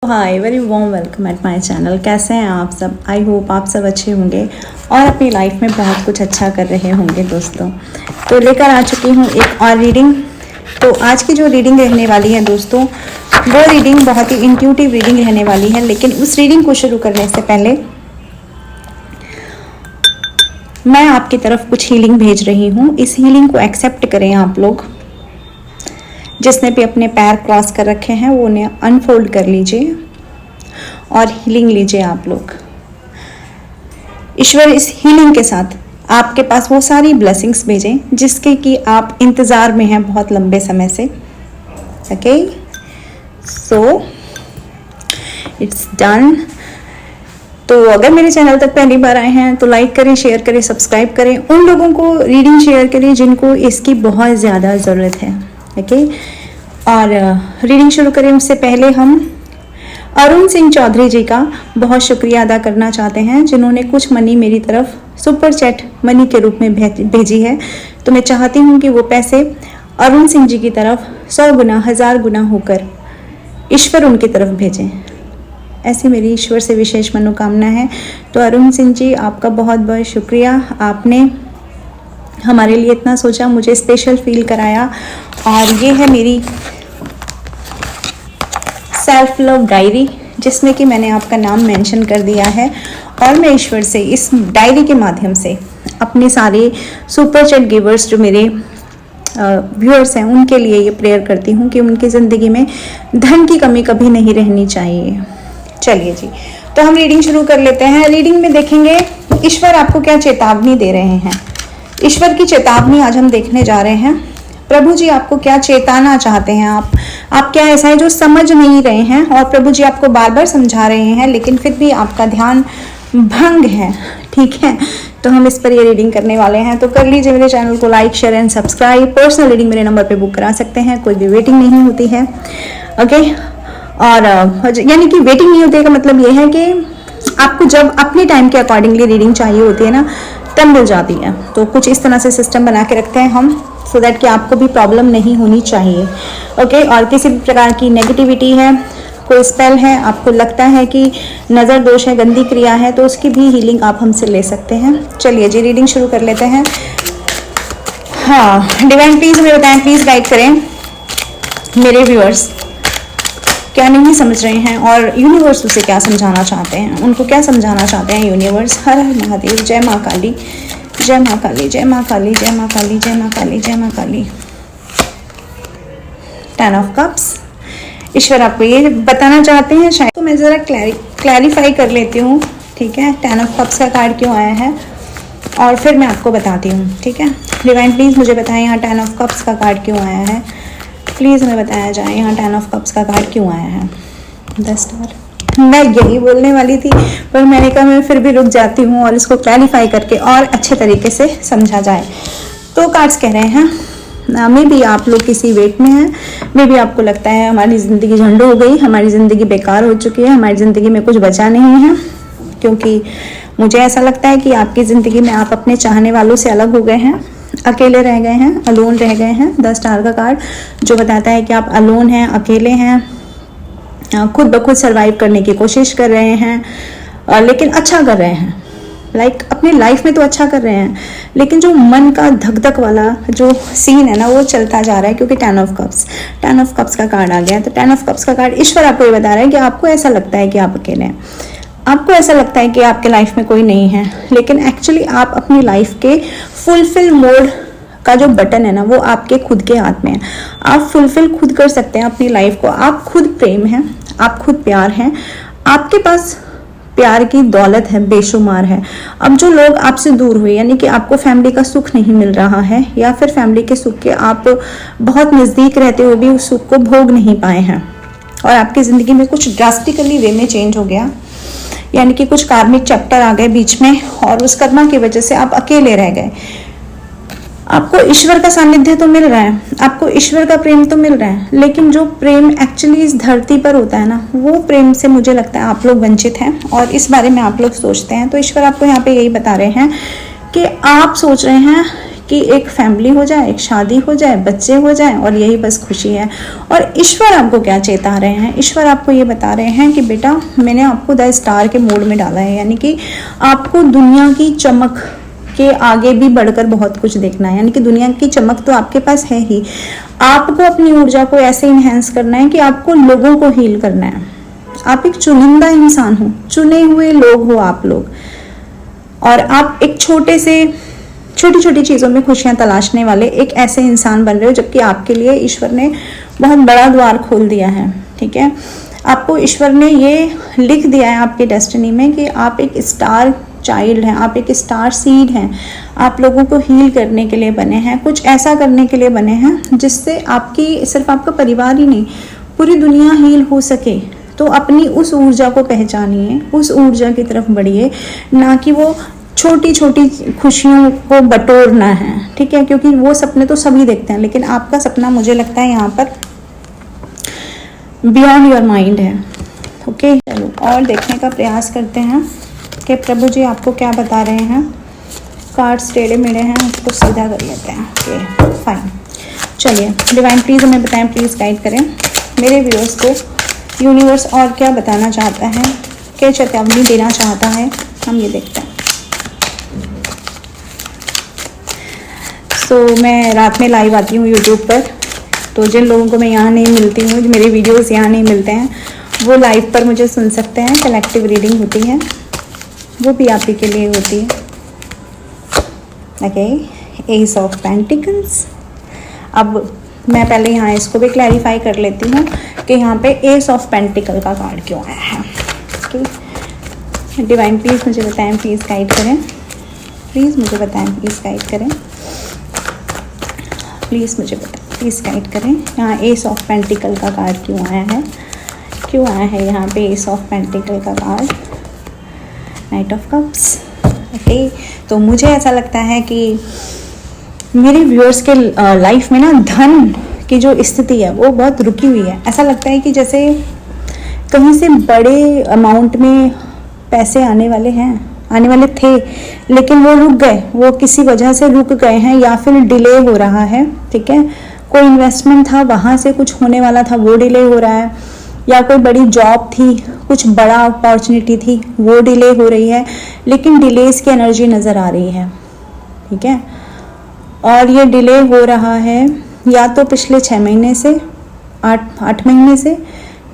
Hi very warm welcome at my channel. कैसे हैं आप सब? आई होप आप सब अच्छे होंगे और अपनी लाइफ में बहुत कुछ अच्छा कर रहे होंगे दोस्तों। तो लेकर आ चुकी हूँ एक और रीडिंग। तो आज की जो रीडिंग रहने वाली है दोस्तों, वो रीडिंग बहुत ही इंट्यूटिव रीडिंग रहने वाली है। लेकिन उस रीडिंग को शुरू करने से पहले मैं आपकी तरफ कुछ हीलिंग भेज रही हूँ। इस हीलिंग को एक्सेप्ट करें आप लोग। जिसने भी अपने पैर क्रॉस कर रखे हैं वो उन्हें अनफोल्ड कर लीजिए और हीलिंग लीजिए आप लोग। ईश्वर इस हीलिंग के साथ आपके पास वो सारी ब्लेसिंग्स भेजें जिसके कि आप इंतज़ार में हैं बहुत लंबे समय से। Okay, so it's done. तो अगर मेरे चैनल तक पहली बार आए हैं तो लाइक करें, शेयर करें, सब्सक्राइब करें। उन लोगों को रीडिंग शेयर करें जिनको इसकी बहुत ज़्यादा ज़रूरत है। ओके, और रीडिंग शुरू करें उससे पहले हम अरुण सिंह चौधरी जी का बहुत शुक्रिया अदा करना चाहते हैं जिन्होंने कुछ मनी मेरी तरफ सुपर चैट मनी के रूप में भेजी है। तो मैं चाहती हूँ कि वो पैसे अरुण सिंह जी की तरफ 100 गुना 1000 गुना होकर ईश्वर उनकी तरफ भेजें। ऐसी मेरी ईश्वर से विशेष मनोकामना है। तो अरुण सिंह जी, आपका बहुत बहुत शुक्रिया। आपने हमारे लिए इतना सोचा, मुझे स्पेशल फील कराया। और ये है मेरी सेल्फ लव डायरी जिसमें कि मैंने आपका नाम मेंशन कर दिया है। और मैं ईश्वर से इस डायरी के माध्यम से अपने सारे सुपर चैट गिवर्स जो मेरे व्यूअर्स हैं उनके लिए ये प्रेयर करती हूँ कि उनकी ज़िंदगी में धन की कमी कभी नहीं रहनी चाहिए। चलिए जी, तो हम रीडिंग शुरू कर लेते हैं। रीडिंग में देखेंगे ईश्वर आपको क्या चेतावनी दे रहे हैं। ईश्वर की चेतावनी आज हम देखने जा रहे हैं। प्रभु जी आपको क्या चेताना चाहते हैं। आप क्या ऐसा है जो समझ नहीं रहे हैं और प्रभु जी आपको बार बार समझा रहे हैं लेकिन फिर भी आपका ध्यान भंग है। ठीक है, तो हम इस पर ये रीडिंग करने वाले हैं। तो कर लीजिए मेरे चैनल को like, share and subscribe. Personal reading मेरे नंबर पे बुक करा सकते हैं, कोई भी वेटिंग नहीं होती है। ओके, और यानी कि वेटिंग नहीं होती है का मतलब ये है कि आपको जब अपने टाइम के अकॉर्डिंगली रीडिंग चाहिए होती है ना, तब मिल जाती है। तो कुछ इस तरह से सिस्टम बना के रखते हैं हम, सो दैट कि आपको भी प्रॉब्लम नहीं होनी चाहिए। ओके, और किसी भी प्रकार की नेगेटिविटी है, कोई स्पेल है, आपको लगता है कि नज़र दोष है, गंदी क्रिया है, तो उसकी भी हीलिंग आप हमसे ले सकते हैं। चलिए जी, रीडिंग शुरू कर लेते हैं। हाँ, डिवाइन प्लीज़ हमें बताएं, प्लीज़ गाइड करें मेरे व्यूअर्स क्या नहीं समझ रहे हैं और यूनिवर्स उसे क्या समझाना चाहते हैं, उनको क्या समझाना चाहते हैं यूनिवर्स। हर हर महादेव, जय माँ काली, जय माँ काली, जय माँ काली, जय माँ काली, जय माँ काली, जय माँ काली। 10 ऑफ कप्स। ईश्वर आपको ये बताना चाहते हैं शायद, तो मैं ज़रा क्लैरिफाई कर लेती हूँ। ठीक है, 10 ऑफ कप्स का कार्ड क्यों आया है और फिर मैं आपको बताती हूँ। ठीक है, डिवाइन प्लीज़ मुझे बताएं यहाँ 10 ऑफ कप्स का कार्ड क्यों आया है। प्लीज़ हमें बताया जाए यहाँ 10 ऑफ कप्स का कार्ड क्यों आया है। 10 स्टार। मैं यही बोलने वाली थी पर मैंने कहा मैं फिर भी रुक जाती हूँ और इसको क्लैरिफाई करके और अच्छे तरीके से समझा जाए। तो कार्ड्स कह रहे हैं मे बी आप लोग किसी वेट में हैं, मे बी आपको लगता है हमारी ज़िंदगी झंड हो गई, हमारी ज़िंदगी बेकार हो चुकी है, हमारी ज़िंदगी में कुछ बचा नहीं है। क्योंकि मुझे ऐसा लगता है कि आपकी ज़िंदगी में आप अपने चाहने वालों से अलग हो गए हैं, अकेले रह गए हैं, अलोन रह गए हैं। 10 स्टार का कार्ड जो बताता है कि आप अलोन हैं, अकेले हैं, खुद ब खुद सर्वाइव करने की कोशिश कर रहे हैं, लेकिन अच्छा कर रहे हैं। अपनी लाइफ में तो अच्छा कर रहे हैं लेकिन जो मन का धक धक वाला जो सीन है ना वो चलता जा रहा है। क्योंकि 10 ऑफ कप्स का कार्ड आ गया है। तो 10 ऑफ कप्स का कार्ड ईश्वर आपको ये बता रहा है कि आपको ऐसा लगता है कि आप अकेले हैं, आपको ऐसा लगता है कि आपके लाइफ में कोई नहीं है, लेकिन एक्चुअली आप अपनी लाइफ के फुलफिल मोड का जो बटन है ना वो आपके खुद के हाथ में है। आप फुलफिल खुद कर सकते हैं अपनी लाइफ को। आप खुद प्रेम हैं, आप खुद प्यार हैं, आपके पास प्यार की दौलत है, बेशुमार है। अब जो लोग आपसे दूर हुए यानी कि आपको फैमिली का सुख नहीं मिल रहा है या फिर फैमिली के सुख के आप बहुत नज़दीक रहते हुए भी उस सुख को भोग नहीं पाए हैं और आपकी ज़िंदगी में कुछ ड्रास्टिकली वे में चेंज हो गया, यानी कि कुछ कार्मिक चैप्टर आ गए बीच में और उस कर्मा की वजह से आप अकेले रह गए। आपको ईश्वर का सानिध्य तो मिल रहा है, आपको ईश्वर का प्रेम तो मिल रहा है, लेकिन जो प्रेम एक्चुअली इस धरती पर होता है ना वो प्रेम से मुझे लगता है आप लोग वंचित हैं और इस बारे में आप लोग सोचते हैं। तो ईश्वर आपको यहाँ पे यही बता रहे हैं कि आप सोच रहे हैं कि एक फैमिली हो जाए, एक शादी हो जाए, बच्चे हो जाए, और यही बस खुशी है। और ईश्वर आपको क्या चेता रहे हैं? ईश्वर आपको ये बता रहे हैं कि बेटा मैंने आपको द स्टार के मोड में डाला है, यानी कि आपको दुनिया की चमक के आगे भी बढ़कर बहुत कुछ देखना है। यानी कि दुनिया की चमक तो आपके पास है ही, आपको अपनी ऊर्जा को ऐसे इन्हेंस करना है कि आपको लोगों को हील करना है। आप एक चुनिंदा इंसान हो, चुने हुए लोग हो आप लोग, और आप एक छोटे से छोटी छोटी चीज़ों में खुशियां तलाशने वाले एक ऐसे इंसान बन रहे हो, जबकि आपके लिए ईश्वर ने बहुत बड़ा द्वार खोल दिया है। ठीक है, आपको ईश्वर ने ये लिख दिया है आपके डेस्टिनी में कि आप एक स्टार चाइल्ड हैं, आप एक स्टार सीड हैं। आप लोगों को हील करने के लिए बने हैं, कुछ ऐसा करने के लिए बने हैं जिससे आपकी सिर्फ आपका परिवार ही नहीं, पूरी दुनिया हील हो सके। तो अपनी उस ऊर्जा को पहचानिए, उस ऊर्जा की तरफ बढ़िए, ना कि वो छोटी छोटी खुशियों को बटोरना है। ठीक है, क्योंकि वो सपने तो सभी देखते हैं, लेकिन आपका सपना मुझे लगता है यहाँ पर बियॉन्ड योर माइंड है। ओके, चलो और देखने का प्रयास करते हैं कि प्रभु जी आपको क्या बता रहे हैं। कार्ड्स टेढ़े मेढ़े हैं, उसको सीधा कर लेते हैं। ओके फाइन, चलिए डिवाइन प्लीज़ हमें बताएं, प्लीज़ गाइड करें मेरे व्यूअर्स को। यूनिवर्स और क्या बताना चाहता है, क्या चेतावनी देना चाहता है, हम ये देखते हैं। मैं रात में लाइव आती हूँ यूट्यूब पर, तो जिन लोगों को मैं यहाँ नहीं मिलती हूँ, मेरे वीडियोस यहाँ नहीं मिलते हैं, वो लाइव पर मुझे सुन सकते हैं। कलेक्टिव रीडिंग होती है, वो भी आप ही के लिए होती है। Okay, S of pentacles. अब मैं पहले यहाँ इसको भी क्लैरिफाई कर लेती हूँ कि यहाँ पे एस ऑफ पेंटिकल का कार्ड क्यों आया है। ओके, डिवाइन प्लीज़ मुझे बताएं, प्लीज़ गाइड करें, प्लीज़ मुझे बताएं, प्लीज़ गाइड करें, प्लीज़ मुझे बताएं, प्लीज़ गाइड करें। यहाँ एस ऑफ पेंटिकल का कार्ड क्यों आया है, क्यों आया है यहाँ पे एस ऑफ पेंटिकल का card, night of cups. Okay, तो मुझे ऐसा लगता है कि मेरे व्यूअर्स के लाइफ में ना धन की जो स्थिति है वो बहुत रुकी हुई है। ऐसा लगता है कि जैसे कहीं से बड़े अमाउंट में पैसे आने वाले थे, लेकिन वो रुक गए, वो किसी वजह से रुक गए हैं, या फिर डिले हो रहा है। ठीक है, कोई इन्वेस्टमेंट था, वहाँ से कुछ होने वाला था, वो डिले हो रहा है, या कोई बड़ी जॉब थी, कुछ बड़ा अपॉर्चुनिटी थी, वो डिले हो रही है, लेकिन डिलेस की एनर्जी नज़र आ रही है। ठीक है, और ये डिले हो रहा है या तो पिछले 6 महीने से, 8 महीने से,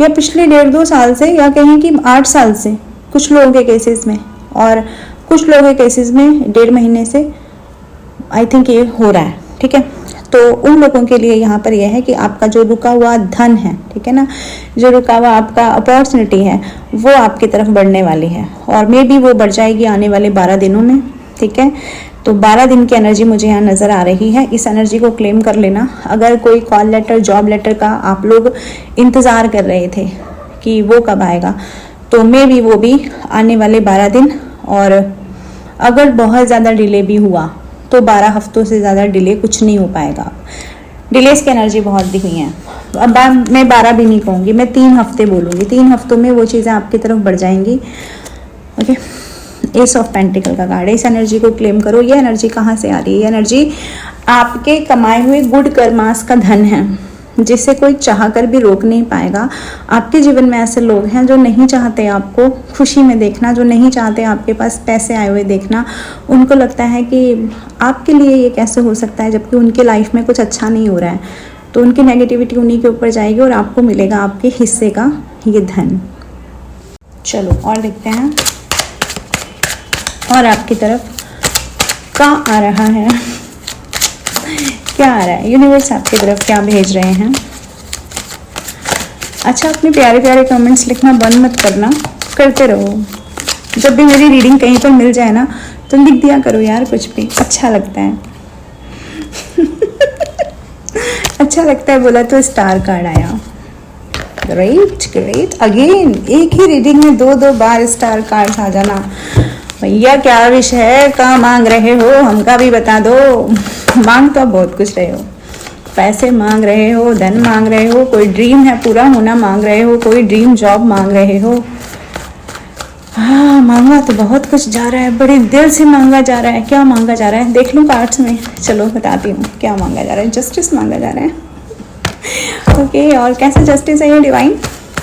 या पिछले 1.5-2 साल से, या कहीं कि 8 साल से कुछ लोगों के केसेस में, और कुछ लोगों के केसेस में 1.5 महीने से आई थिंक ये हो रहा है। ठीक है, तो उन लोगों के लिए यहाँ पर यह है कि आपका जो रुका हुआ धन है, ठीक है ना, जो रुका हुआ आपका अपॉर्चुनिटी है, वो आपकी तरफ बढ़ने वाली है, और मे बी वो बढ़ जाएगी आने वाले 12 दिनों में। ठीक है, तो 12 दिन की एनर्जी मुझे यहाँ नज़र आ रही है। इस एनर्जी को क्लेम कर लेना। अगर कोई कॉल लेटर, जॉब लेटर का आप लोग इंतज़ार कर रहे थे कि वो कब आएगा, तो मे बी वो भी आने वाले 12 दिन, और अगर बहुत ज़्यादा डिले भी हुआ तो 12 हफ्तों से ज़्यादा डिले कुछ नहीं हो पाएगा। डिलेस की एनर्जी बहुत दी हुई है। अब मैं 12 भी नहीं कहूँगी, मैं 3 हफ्ते बोलूँगी। 3 हफ्तों में वो चीज़ें आपकी तरफ बढ़ जाएंगी। ओके, एस ऑफ पेंटिकल का कार्ड, इस एनर्जी को क्लेम करो। ये एनर्जी कहाँ से आ रही है? ये एनर्जी आपके कमाए हुए गुड कर्मास का धन है, जिसे कोई चाहकर भी रोक नहीं पाएगा। आपके जीवन में ऐसे लोग हैं जो नहीं चाहते आपको खुशी में देखना, जो नहीं चाहते आपके पास पैसे आए हुए देखना। उनको लगता है कि आपके लिए ये कैसे हो सकता है, जबकि उनके लाइफ में कुछ अच्छा नहीं हो रहा है। तो उनकी नेगेटिविटी उन्हीं के ऊपर जाएगी और आपको मिलेगा आपके हिस्से का ये धन। चलो और देखते हैं, और आपकी तरफ क्या आ रहा है, क्या आ रहा है यूनिवर्स आपकी तरफ, क्या भेज रहे हैं। अच्छा, अपने प्यारे प्यारे कमेंट्स लिखना बंद मत करना, करते रहो। जब भी मेरी रीडिंग कहीं पर मिल जाए ना, तो लिख दिया करो यार, कुछ भी अच्छा लगता है। अच्छा लगता है बोला तो स्टार कार्ड आया। ग्रेट ग्रेट, अगेन एक ही रीडिंग में 2-2 बार स्टार कार्ड आ जाना। भैया क्या विश है, क्या मांग रहे हो, हमका भी बता दो। मांग तो बहुत कुछ रहे हो, पैसे मांग रहे हो, धन मांग रहे हो, कोई ड्रीम है पूरा होना मांग रहे हो, कोई ड्रीम जॉब मांग रहे हो, हाँ, मांगा तो बहुत कुछ जा रहा है, बड़े दिल से मांगा जा रहा है। क्या मांगा जा रहा है देख लूँ कार्ड्स में। चलो बताती हूँ क्या मांगा जा रहा है। जस्टिस मांगा जा रहा है। ओके, और कैसा जस्टिस है ये डिवाइन?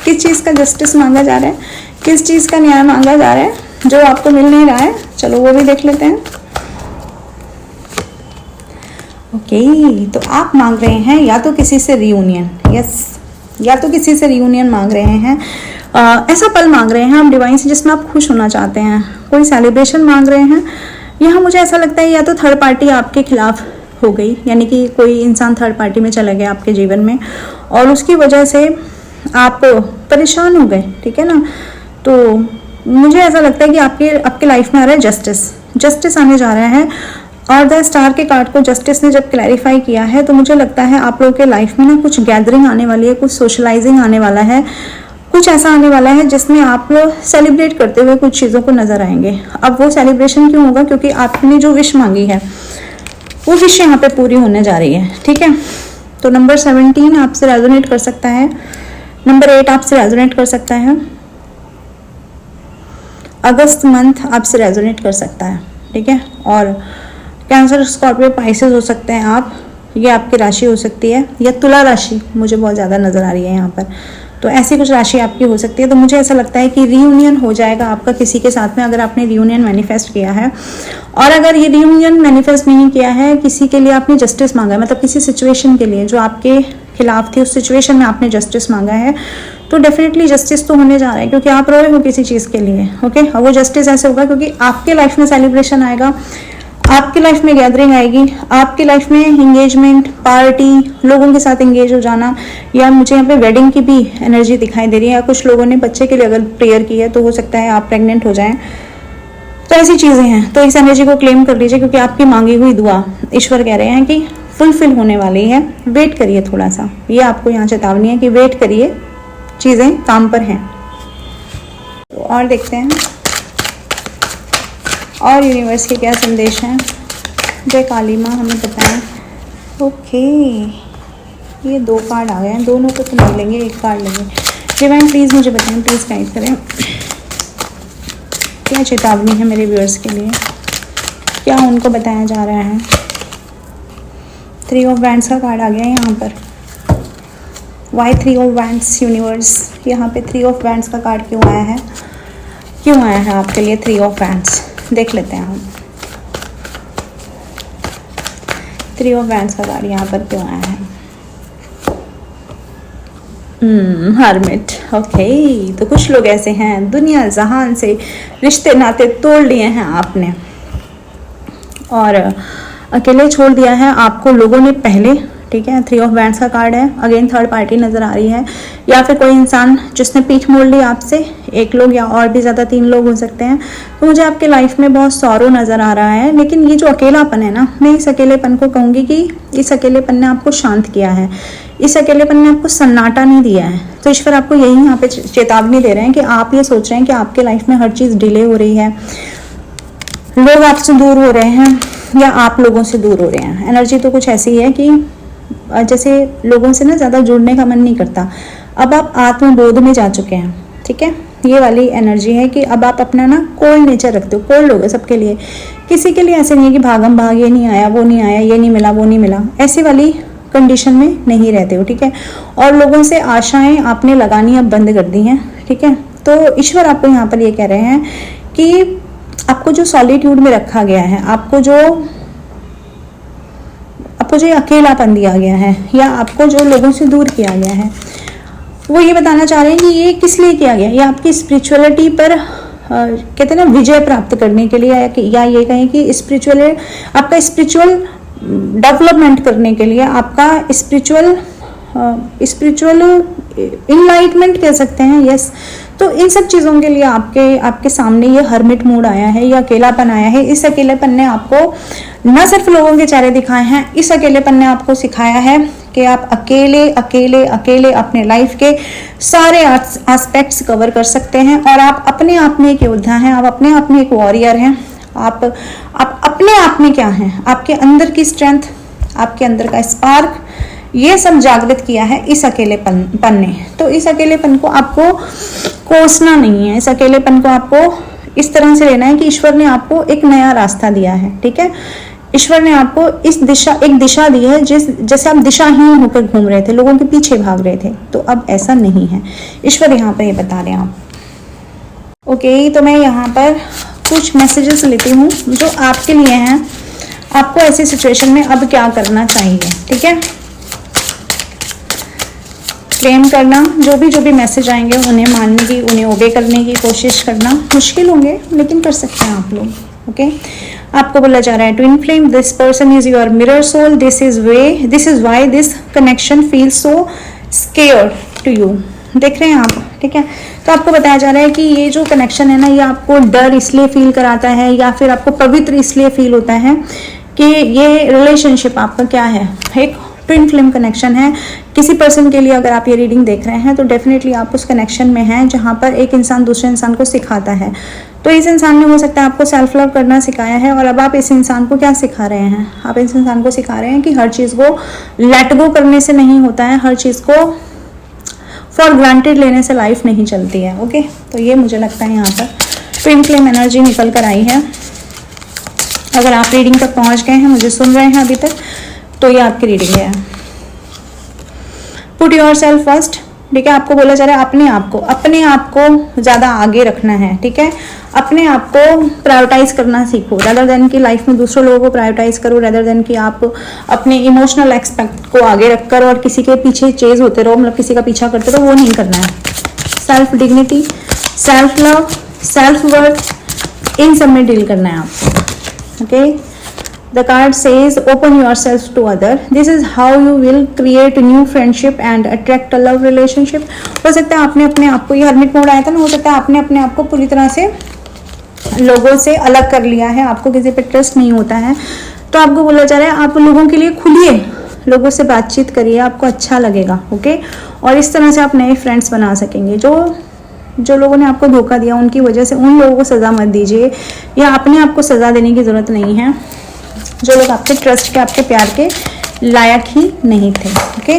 किस चीज़ का जस्टिस मांगा जा रहा है? किस चीज़ का न्याय मांगा जा रहा है जो आपको मिल नहीं रहा है? चलो वो भी देख लेते हैं। ओके, तो आप मांग रहे हैं या तो किसी से रियूनियन, यस, या तो किसी से रियूनियन मांग रहे हैं। ऐसा पल मांग रहे हैं आप डिवाइन से जिसमें आप खुश होना चाहते हैं। कोई सेलिब्रेशन मांग रहे हैं। यहाँ मुझे ऐसा लगता है या तो थर्ड पार्टी आपके खिलाफ हो गई, यानी कि कोई इंसान थर्ड पार्टी में चला गया आपके जीवन में और उसकी वजह से आप परेशान हो गए, ठीक है ना। तो मुझे ऐसा लगता है कि आपके लाइफ में आ रहा है जस्टिस आने जा रहा है। और द स्टार के कार्ड को जस्टिस ने जब क्लैरिफाई किया है तो मुझे लगता है आप लोगों के लाइफ में ना कुछ गैदरिंग आने वाली है, कुछ सोशलाइजिंग आने वाला है, कुछ ऐसा आने वाला है जिसमें आप लोग सेलिब्रेट करते हुए कुछ चीज़ों को नजर आएंगे। अब वो सेलिब्रेशन क्यों होगा? क्योंकि आपने जो विश मांगी है वो विश यहाँ पे पूरी होने जा रही है, ठीक है। तो नंबर 17 आपसे रेजोनेट कर सकता है, नंबर 8 आपसे रेजोनेट कर सकता है, अगस्त मंथ आपसे रेजोनेट कर सकता है, ठीक है। और कैंसर, स्कॉर्पियो, पाइसेस हो सकते हैं आप, ये आपकी राशि हो सकती है, या तुला राशि मुझे बहुत ज़्यादा नज़र आ रही है यहाँ पर। तो ऐसी कुछ राशि आपकी हो सकती है। तो मुझे ऐसा लगता है कि रियूनियन हो जाएगा आपका किसी के साथ में, अगर आपने रियूनियन मैनिफेस्ट किया है। और अगर ये रियूनियन मैनिफेस्ट नहीं किया है, किसी के लिए आपने जस्टिस मांगा है, मतलब किसी सिचुएशन के लिए जो आपके खिलाफ थी, उस सिचुएशन में आपने जस्टिस मांगा है, तो डेफिनेटली जस्टिस तो होने जा रहा है, क्योंकि आप रोए हो किसी चीज़ के लिए। ओके, और वो जस्टिस ऐसे होगा क्योंकि आपके लाइफ में सेलिब्रेशन आएगा, आपकी लाइफ में गैदरिंग आएगी, आपकी लाइफ में एंगेजमेंट, पार्टी, लोगों के साथ एंगेज हो जाना, या मुझे यहाँ पे वेडिंग की भी एनर्जी दिखाई दे रही है। या कुछ लोगों ने बच्चे के लिए अगर प्रेयर की है तो हो सकता है आप प्रेग्नेंट हो जाएं। तो ऐसी चीज़ें हैं। तो इस एनर्जी को क्लेम कर लीजिए, क्योंकि आपकी मांगी हुई दुआ ईश्वर कह रहे हैं कि फुलफिल होने वाली है। वेट करिए थोड़ा सा, ये आपको यहाँ चेतावनी है कि वेट करिए, चीज़ें काम पर हैं। तो और देखते हैं और यूनिवर्स के क्या संदेश हैं। जय काली माँ हमें बताएं। ओके, ये 2 कार्ड आ गए हैं, दोनों को तो नहीं लेंगे, एक कार्ड लेंगे। डिवाइन प्लीज़ मुझे बताएं, प्लीज़ गाइड करें, क्या चेतावनी है मेरे व्यूअर्स के लिए, क्या उनको बताया जा रहा है। 3 ऑफ वैंड्स का कार्ड आ गया है यहाँ पर। वाई 3 ऑफ वैंड्स यूनिवर्स, यहाँ पे 3 ऑफ वैंड्स का कार्ड क्यों आया है? क्यों आया है आपके लिए 3 ऑफ वैंड्स? देख लेते हैं हम 3 ऑफ वैंड्स का कार्ड यहाँ पर क्यों आया है। हर्मिट। ओके, तो कुछ लोग ऐसे हैं, दुनिया जहान से रिश्ते नाते तोड़ लिए हैं आपने और अकेले छोड़ दिया है आपको लोगों ने पहले, ठीक है। 3 ऑफ वैंड्स का कार्ड है, अगेन थर्ड पार्टी नजर आ रही है, या फिर कोई इंसान जिसने पीठ मोड़ ली आपसे, 1 लोग या और भी ज़्यादा 3 लोग हो सकते हैं। तो मुझे आपके लाइफ में बहुत सॉरो नज़र आ रहा है, लेकिन ये जो अकेलापन है ना, मैं इस अकेलेपन को कहूँगी कि इस अकेलेपन ने आपको शांत किया है, इस अकेलेपन ने आपको सन्नाटा नहीं दिया है। तो ईश्वर आपको यही यहाँ पे चेतावनी दे रहे हैं कि आप ये सोच रहे हैं कि आपके लाइफ में हर चीज़ डिले हो रही है, लोग आपसे दूर हो रहे हैं या आप लोगों से दूर हो रहे हैं। एनर्जी तो कुछ ऐसी है कि जैसे लोगों से ना ज़्यादा जुड़ने का मन नहीं करता, अब आप आत्मबोध में जा चुके हैं, ठीक है। ये वाली एनर्जी है कि अब आप अपना ना कोल्ड नेचर रखते हो, कोल्ड हो गए सबके लिए, किसी के लिए ऐसे नहीं है कि भागम भाग, ये नहीं आया, वो नहीं आया, ये नहीं मिला, वो नहीं मिला, ऐसी वाली कंडीशन में नहीं रहते हो, ठीक है। और लोगों से आशाएं आपने लगानी अब बंद कर दी हैं, ठीक है। तो ईश्वर आपको यहाँ पर ये कह रहे हैं कि आपको जो सॉलिट्यूड में रखा गया है, आपको जो अकेलापन दिया गया है, या आपको जो लोगों से दूर किया गया है, वो ये बताना चाह रहे हैं कि ये किस लिए किया गया। ये आपकी स्पिरिचुअलिटी पर कहते हैं ना विजय प्राप्त करने के लिए, या ये कहें कि आपका स्पिरिचुअल डेवलपमेंट करने के लिए, आपका स्पिरिचुअल इनलाइटमेंट कह सकते हैं, यस। तो इन सब चीज़ों के लिए आपके सामने ये हर्मिट मूड आया है, ये अकेलापन आया है। इस अकेलेपन ने आपको न सिर्फ लोगों के चेहरे दिखाए हैं, इस अकेलेपन ने आपको सिखाया है कि आप अकेले अकेले अकेले अपने लाइफ के सारे एस्पेक्ट्स कवर कर सकते हैं, और आप अपने आप में एक योद्धा हैं, आप अपने आप में एक वॉरियर हैं। आप अपने आप में क्या हैं, आपके अंदर की स्ट्रेंथ, आपके अंदर का स्पार्क, ये सब जागृत किया है इस अकेलेपन ने। तो इस अकेलेपन को आपको कोसना नहीं है, इस अकेलेपन को आपको इस तरह से लेना है कि ईश्वर ने आपको एक नया रास्ता दिया है, ठीक है। ईश्वर ने आपको एक दिशा दी है, जैसे आप दिशाहीन होकर घूम रहे थे, लोगों के पीछे भाग रहे थे, तो अब ऐसा नहीं है। ईश्वर यहाँ पर ये बता रहे हैं आप। ओके, तो मैं यहाँ पर कुछ मैसेजेस लेती हूँ जो आपके लिए हैं, आपको ऐसी सिचुएशन में अब क्या करना चाहिए, ठीक है। क्लेम करना, जो भी मैसेज आएंगे उन्हें मानने की, उन्हें ओबे करने की कोशिश करना। मुश्किल होंगे लेकिन कर सकते हैं आप लोग, ओके। आपको बोला जा रहा है twin flame, this person is your mirror soul, this is why this connection feel so scared to you. देख रहे हैं आप, ठीक है। तो आपको बताया जा रहा है कि ये जो कनेक्शन है ना, ये आपको डर इसलिए फील कराता है या फिर आपको पवित्र इसलिए फील होता है कि ये रिलेशनशिप आपका क्या है, एक ट्विन फ्लेम कनेक्शन है। किसी पर्सन के लिए अगर आप ये रीडिंग देख रहे हैं तो डेफिनेटली आप उस कनेक्शन में हैं जहाँ पर एक इंसान दूसरे इंसान को सिखाता है। तो इस इंसान ने हो सकता है आपको सेल्फ लव करना सिखाया है, और अब आप इस इंसान को क्या सिखा रहे हैं, आप इस इंसान को सिखा रहे हैं कि हर चीज़ को लेट गो करने से नहीं होता है, हर चीज़ को फॉर ग्रांटेड लेने से लाइफ नहीं चलती है, ओके। तो ये मुझे लगता है यहाँ पर ट्विन फ्लेम एनर्जी निकल कर आई है। अगर आप रीडिंग तक पहुँच गए हैं, मुझे सुन रहे हैं अभी तक, तो ये आपकी रीडिंग है। पुट योर सेल्फ फर्स्ट, ठीक है। आपको बोला जा रहा है अपने आप को ज़्यादा आगे रखना है, ठीक है। अपने आप को प्रायोरिटाइज करना सीखो, रेदर देन कि लाइफ में दूसरे लोगों को प्रायोरिटाइज करो, रेदर देन कि आप अपने इमोशनल एक्सपेक्ट को आगे रखकर और किसी के पीछे चेज होते रहो, मतलब किसी का पीछा करते रहो, वो नहीं करना है। Self dignity, self love, self worth, इन सब में डील करना है आपको, okay. The card says open yourself to other. This is how you will create new friendship and attract a love relationship. हो सकता है आपने अपने आप को, ये हर्मिट मोड आया था ना, हो सकता है आपने अपने आप को पूरी तरह से लोगों से अलग कर लिया है, आपको किसी पे ट्रस्ट नहीं होता है। तो आपको बोला जा रहा है आप लोगों के लिए खुलिए, लोगों से बातचीत करिए, आपको अच्छा लगेगा, ओके। और इस तरह से आप नए फ्रेंड्स बना सकेंगे। जो लोगों ने आपको धोखा दिया उनकी वजह से उन लोगों को सज़ा मत दीजिए, या अपने आप को सज़ा देने की ज़रूरत नहीं है। जो लोग आपके ट्रस्ट के, आपके प्यार के लायक ही नहीं थे, ओके।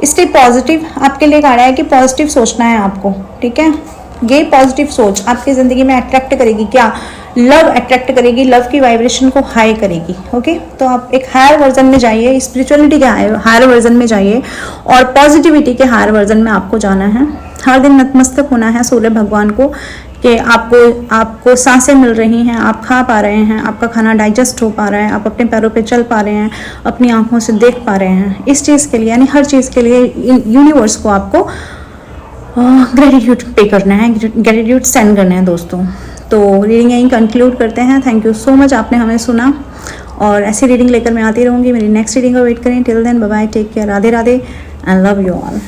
स्टे पॉजिटिव, आपके लिए कहा है कि पॉजिटिव सोचना है आपको, ठीक है। ये पॉजिटिव सोच आपकी ज़िंदगी में अट्रैक्ट करेगी, क्या लव अट्रैक्ट करेगी, लव की वाइब्रेशन को हाई करेगी, ओके। तो आप एक हायर वर्जन में जाइए, स्पिरिचुअलिटी के हायर वर्जन में जाइए और पॉजिटिविटी के हायर वर्जन में आपको जाना है। हर दिन नतमस्तक होना है सूर्य भगवान को कि आपको सांसें मिल रही हैं, आप खा पा रहे हैं, आपका खाना डाइजेस्ट हो पा रहा है, आप अपने पैरों पे चल पा रहे हैं, अपनी आंखों से देख पा रहे हैं। इस चीज़ के लिए, यानी हर चीज़ के लिए यूनिवर्स को आपको ग्रेटिट्यूड पे करना है, ग्रेटिट्यूड सेंड करना है दोस्तों। तो रीडिंग यहीं कंक्लूड करते हैं। थैंक यू सो मच, आपने हमें सुना, और ऐसी रीडिंग लेकर मैं आती रहूँगी। मेरी नेक्स्ट रीडिंग को वेट करें। Till then bye bye, take care, Radhe Radhe and love you all.